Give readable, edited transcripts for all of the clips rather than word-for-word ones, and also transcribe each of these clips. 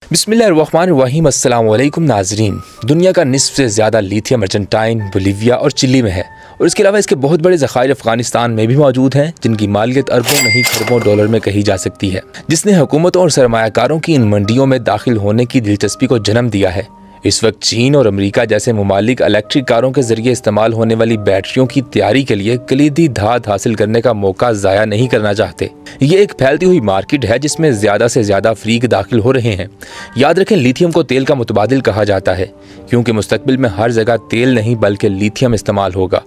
बिस्मिल्लाहिर्रहमानिर्रहीम। अस्सलाम वालेकुम नाजरीन। दुनिया का निस्फ से ज़्यादा लिथियम अर्जेंटाइन, बोलीविया और चिली में है और इसके अलावा इसके बहुत बड़े ज़खायर अफगानिस्तान में भी मौजूद हैं, जिनकी मालियत अरबों नहीं खरबों डॉलर में कही जा सकती है, जिसने हुकूमतों और सरमायाकारों की इन मंडियों में दाखिल होने की दिलचस्पी को जन्म दिया है। इस वक्त चीन और अमेरिका जैसे ममालिक इलेक्ट्रिक कारों के जरिए इस्तेमाल होने वाली बैटरियों की तैयारी के लिए कलीदी धात हासिल करने का मौका ज़ाया नहीं करना चाहते। ये एक फैलती हुई मार्केट है जिसमें ज़्यादा से ज़्यादा फ्रीक दाखिल हो रहे हैं। याद रखें, लिथियम को तेल का मुतबादिल कहा जाता है, क्योंकि मुस्तकबिल में हर जगह तेल नहीं बल्कि लिथियम इस्तेमाल होगा।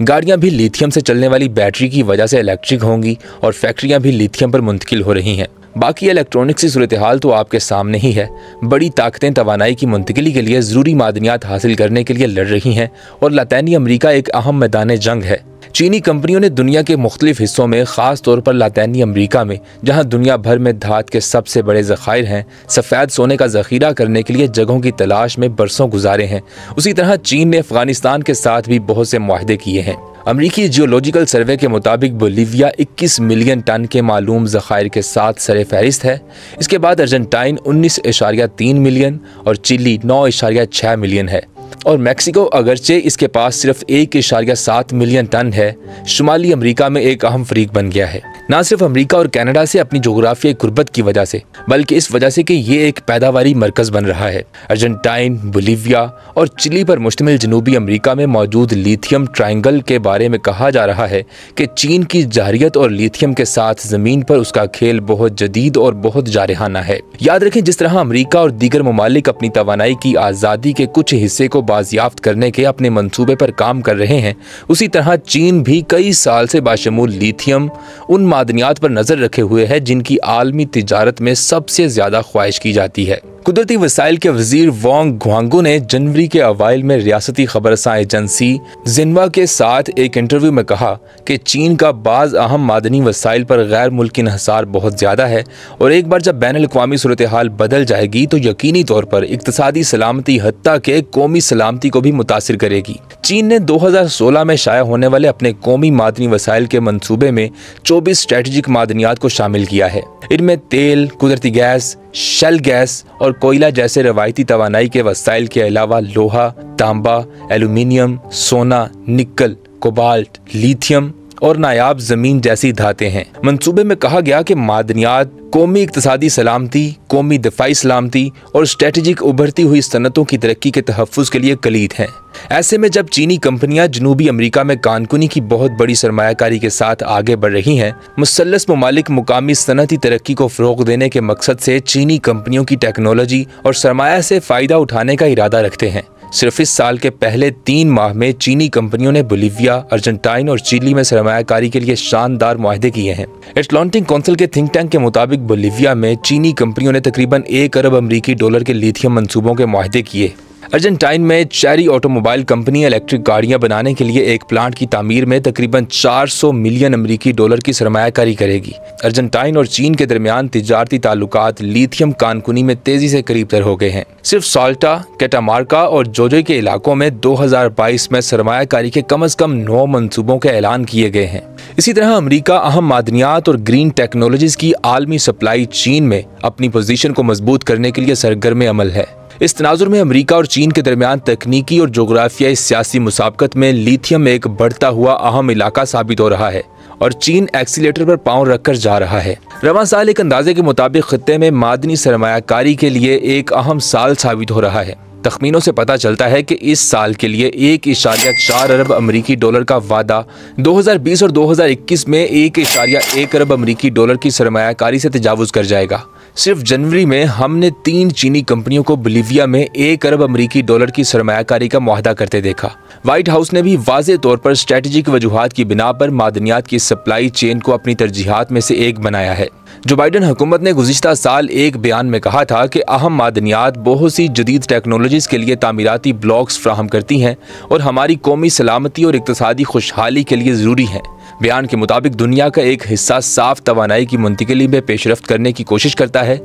गाड़ियाँ भी लिथियम से चलने वाली बैटरी की वजह से इलेक्ट्रिक होंगी और फैक्ट्रियाँ भी लिथियम पर मुंतकिल हो रही हैं। बाकी इलेक्ट्रॉनिक्स की सूरत हाल तो आपके सामने ही है। बड़ी ताकतें तवानाई की मुंतकिली के लिए ज़रूरी मादनियात हासिल करने के लिए लड़ रही हैं और लातीनी अमरीका एक अहम मैदान जंग है। चीनी कंपनियों ने दुनिया के मुख्तलिफ हिस्सों में, ख़ास तौर पर लातीनी अमरीका में, जहां दुनिया भर में धात के सबसे बड़े ज़खायर हैं, सफ़ेद सोने का ज़ख़ीरा करने के लिए जगहों की तलाश में बरसों गुजारे हैं। उसी तरह चीन ने अफ़गानिस्तान के साथ भी बहुत से मुआहदे किए हैं। अमरीकी जियोलॉजिकल सर्वे के मुताबिक बोलीविया 21 मिलियन टन के मालूम ज़खायर के साथ सरे फहरिस्त है। इसके बाद अर्जेंटाइन 19.3 मिलियन और चिली 9.6 मिलियन है और मैक्सिको अगरचे इसके पास सिर्फ 1.7 मिलियन टन है। शुमाली अमेरिका में एक अहम फरीक बन गया है, न सिर्फ अमेरिका और कनाडा से अपनी जोग्राफियाई कुर्बत की वजह से, बल्कि इस वजह से कि ये एक पैदावारी मरकज बन रहा है। अर्जेंटाइन, बोलीविया और चिली पर मुश्तमिल जनूबी अमेरिका में मौजूद लिथियम ट्रायंगल के बारे में कहा जा रहा है कि चीन की जहरियत और लिथियम के साथ ज़मीन पर उसका खेल बहुत जदीद और बहुत जारहाना है। याद रखें, जिस तरह अमेरिका और दीगर ममालिक अपनी तवानाई की आज़ादी के कुछ हिस्से को बाजियाफ्त करने के अपने मंसूबे पर काम कर रहे हैं, उसी तरह चीन भी कई साल से बाशमूल लिथियम उन मादनियात पर नजर रखे हुए है जिनकी आलमी तिजारत में सबसे ज्यादा ख्वाहिश की जाती है। कुदरती वसाइल के वजीर वांग ग्वांगो ने जनवरी के अवाइल में रियासती खबरसां एजेंसी जिन्वा के साथ एक इंटरव्यू में कहा कि चीन का बाज़ अहम मादनी वसाइल पर गैर मुल्की इन्हिसार बहुत ज़्यादा है और एक बार जब बैनुल अक़वामी सूरत हाल बदल जाएगी तो यकीनी तौर पर इक़्तिसादी सलामती हत्ता के कौमी सलामती को भी मुतासिर करेगी। चीन ने 2016 में शाया होने वाले अपने कौमी मादनी वसाइल के मंसूबे में 24 स्ट्रेटेजिक मादनियात को शामिल किया है। इनमें तेल, कुदरती गैस, शेल गैस और कोयला जैसे रवायती तवानाई के वसाइल के अलावा लोहा, तांबा, एल्यूमिनियम, सोना, निकल, कोबाल्ट, लिथियम और नायाब ज़मीन जैसी धातें हैं। मंसूबे में कहा गया कि मादनियात कौमी इक़्तिसादी सलामती, कौमी दफ़ाई सलामती और स्ट्रेटेजिक उभरती हुई सनतों की तरक्की के तहफ़्फ़ुज़ के लिए कलीद हैं। ऐसे में जब चीनी कंपनियां जनूबी अमेरिका में कानकुनी की बहुत बड़ी सरमायाकारी के साथ आगे बढ़ रही हैं, मुसल्लस ममालिक मुकामी सनती तरक्की को फ़रोग़ देने के मकसद से चीनी कंपनियों की टेक्नोलॉजी और सरमाया से फ़ायदा उठाने का इरादा रखते हैं। सिर्फ इस साल के पहले 3 माह में चीनी कंपनियों ने बोलीविया, अर्जेंटाइन और चिली में सरमायाकारी के लिए शानदार मुआहदे किए हैं। एटलांटिक काउंसिल के थिंक टैंक के मुताबिक बोलीविया में चीनी कंपनियों ने तकरीबन 1 अरब अमरीकी डॉलर के लिथियम मंसूबों के मुआहदे किए। अर्जेंटाइन में चेरी ऑटोमोबाइल कंपनी इलेक्ट्रिक गाड़ियां बनाने के लिए एक प्लांट की तामीर में तकरीबन 400 मिलियन अमरीकी डॉलर की सरमायाकारी करेगी। अर्जेंटाइन और चीन के दरमियान तिजारती ताल्लुकात लिथियम कानकुनी में तेजी से करीब तर हो गए हैं। सिर्फ साल्टा, कैटामार्का और जोजो के इलाकों में 2022 में सरमायाकारी के कम अज कम 9 मंसूबों के ऐलान किए गए हैं। इसी तरह अमरीका अहम मादनियात और ग्रीन टेक्नोलॉजीज की आलमी सप्लाई चीन में अपनी पोजीशन को मजबूत करने के लिए सरगर्म अमल है। इस तनाजुर में अमेरिका और चीन के दरमियान तकनीकी और जोग्राफियाई सियासी मुसाबकत में लिथियम एक बढ़ता हुआ अहम इलाका साबित हो रहा है और चीन एक्सीलेटर पर पांव रखकर जा रहा है। रवां साल एक अंदाजे के मुताबिक खित्ते में मादनी सरमायाकारी के लिए एक अहम साल साबित हो रहा है। तखमीनों से पता चलता है कि इस साल के लिए 1.4 अरब अमरीकी डॉलर का वादा 2020 और 2021 में 1.1 अरब अमरीकी डॉलर की सरमायाकारी से तजावुज़ कर जाएगा। सिर्फ जनवरी में हमने 3 चीनी कंपनियों को बोलीविया में 1 अरब अमरीकी डॉलर की सरमायाकारी का मुआहदा करते देखा। व्हाइट हाउस ने भी वाज़े तौर पर स्ट्रेटेजिक वजूहात की बिना पर मादनियात की सप्लाई चेन को अपनी तरजीहात में से एक बनाया है। जो बाइडन हुकूमत ने गुज़िश्ता साल एक बयान में कहा था कि अहम मादनियात बहुत सी जदीद टेक्नोलॉजीज़ के लिए तामीराती ब्लॉक्स फ्राहम करती हैं और हमारी कौमी सलामती और इक़्तिसादी खुशहाली के लिए ज़रूरी हैं। बयान के मुताबिक दुनिया का एक हिस्सा साफ तवानाई की मुंतकिली में पेशरफ्त करने की कोशिश करता है।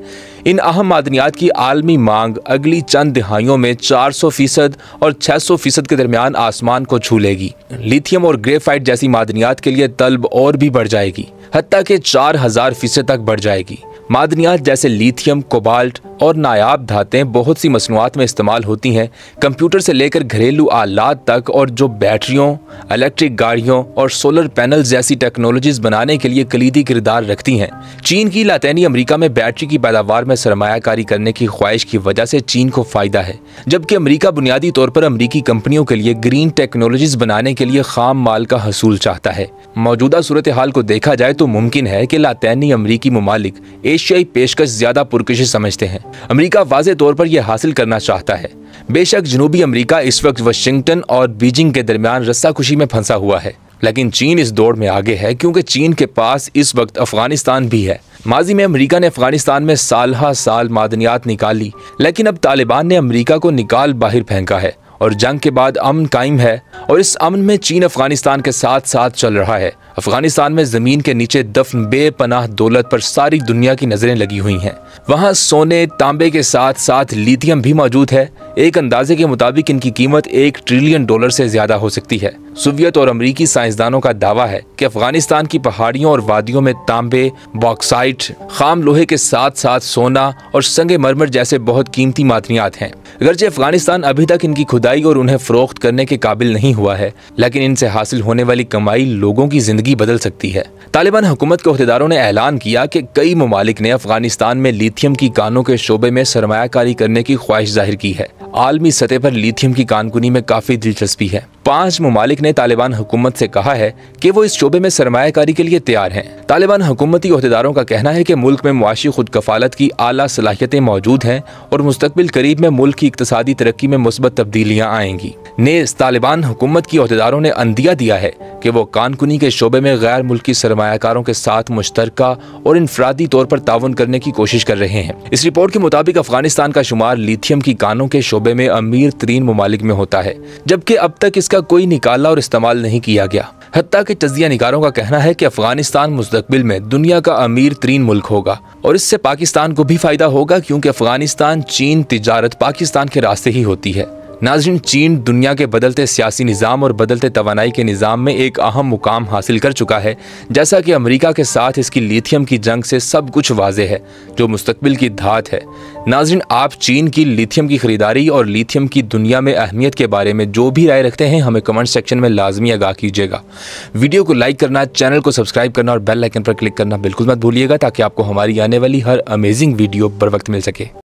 इन अहम मादनियात की आलमी मांग अगली चंद दिहाइयों में 400% और 600% के दरमियान आसमान को छू लेगी। लिथियम और ग्रेफाइट जैसी मादनियात के लिए तलब और भी बढ़ जाएगी, हत्ता के 4000% तक बढ़ जाएगी। मादनियात जैसे लिथियम, कोबाल्ट और नायाब धातें बहुत सी मसनूआत में इस्तेमाल होती हैं, कंप्यूटर से लेकर घरेलू आलात तक, और जो बैटरियों, इलेक्ट्रिक गाड़ियों और सोलर पैनल जैसी टेक्नोलॉजीज बनाने के लिए कलीदी किरदार रखती हैं। चीन की लातैनी अमेरिका में बैटरी की पैदावार में सरमायाकारी करने की ख्वाहिश की वजह से चीन को फायदा है, जबकि अमेरिका बुनियादी तौर पर अमेरिकी कंपनियों के लिए ग्रीन टेक्नोलॉजीज बनाने के लिए खाम माल का हसूल चाहता है। मौजूदा सूरत हाल को देखा जाए तो मुमकिन है कि लातैनी अमेरिकी ममालिक एशियाई पेशकश ज्यादा पुरकशिश समझते हैं। अमेरिका वाज़े तौर पर यह हासिल करना चाहता है। बेशक जनूबी अमेरिका इस वक्त वाशिंगटन और बीजिंग के दरमियान रस्साकुशी में फंसा हुआ है, लेकिन चीन इस दौड़ में आगे है क्योंकि चीन के पास इस वक्त अफगानिस्तान भी है। माजी में अमेरिका ने अफगानिस्तान में साल मादनियात निकाली, लेकिन अब तालिबान ने अमेरिका को निकाल बाहर फेंका है और जंग के बाद अमन कायम है, और इस अमन में चीन अफगानिस्तान के साथ साथ चल रहा है। अफगानिस्तान में जमीन के नीचे दफन बेपनाह दौलत पर सारी दुनिया की नजरें लगी हुई हैं। वहाँ सोने, तांबे के साथ साथ लिथियम भी मौजूद है। एक अंदाजे के मुताबिक इनकी कीमत $1 ट्रिलियन से ज्यादा हो सकती है। सोवियत और अमेरिकी साइंसदानों का दावा है कि अफगानिस्तान की पहाड़ियों और वादियों में तांबे, बॉक्साइट, खाम लोहे के साथ साथ सोना और संगे मरमर जैसे बहुत कीमती मादनियात हैं। अगरचे अफगानिस्तान अभी तक इनकी खुदाई और उन्हें फरोख्त करने के काबिल नहीं हुआ है, लेकिन इनसे हासिल होने वाली कमाई लोगों की जिंदगी बदल सकती है। तालिबान हुकूमत के अहदेदारों ने ऐलान किया कि कई ममालिक ने अफगानिस्तान में लिथियम की कानों के शोबे में सरमायाकारी करने की ख्वाहिश जाहिर की है। आलमी सतह पर लिथियम की कानकुनी में काफी दिलचस्पी है। 5 ममालिक ने तालिबान हुकूमत से कहा है कि वो इस शोबे में सरमायाकारी के लिए तैयार हैं। तालिबान हुकूमती अहदेदारों का कहना है कि मुल्क में मुआशी खुद कफालत की आला सलाहियतें मौजूद हैं और मुस्तकबिल करीब में मुल्क की इक्तसादी तरक्की में मुस्बत तब्दीलियां आएंगी। नेज़ तालिबान हुकूमत की अहदेदारों ने अंदिया दिया है कि वो कानकुनी के शोबे में गैर मुल्की सरमायाकारों के साथ मुश्तरका और इनफरादी तौर पर ताउन करने की कोशिश कर रहे हैं। इस रिपोर्ट के मुताबिक अफगानिस्तान का शुमार लिथियम की कानों के शोबे में अमीर तरीन ममालिक में होता है, जबकि अब तक इसका कोई निकाला और इस्तेमाल नहीं किया गया। हत्ता के तज्जिया निगारों का कहना है कि अफगानिस्तान मुस्तकबिल में दुनिया का अमीर तरीन मुल्क होगा और इससे पाकिस्तान को भी फायदा होगा, क्योंकि अफगानिस्तान चीन तिजारत पाकिस्तान के रास्ते ही होती है। नाज़रीन, चीन दुनिया के बदलते सियासी निज़ाम और बदलते तवानाई के निज़ाम में एक अहम मुकाम हासिल कर चुका है। जैसा कि अमेरिका के साथ इसकी लिथियम की जंग से सब कुछ वाज़े है, जो मुस्तकबिल की धात है। नाज़रीन, आप चीन की लिथियम की खरीदारी और लिथियम की दुनिया में अहमियत के बारे में जो भी राय रखते हैं, हमें कमेंट सेक्शन में लाजमी आगाह कीजिएगा। वीडियो को लाइक करना, चैनल को सब्सक्राइब करना और बेल आइकन पर क्लिक करना बिल्कुल मत भूलिएगा, ताकि आपको हमारी आने वाली हर अमेजिंग वीडियो बर वक्त मिल सके।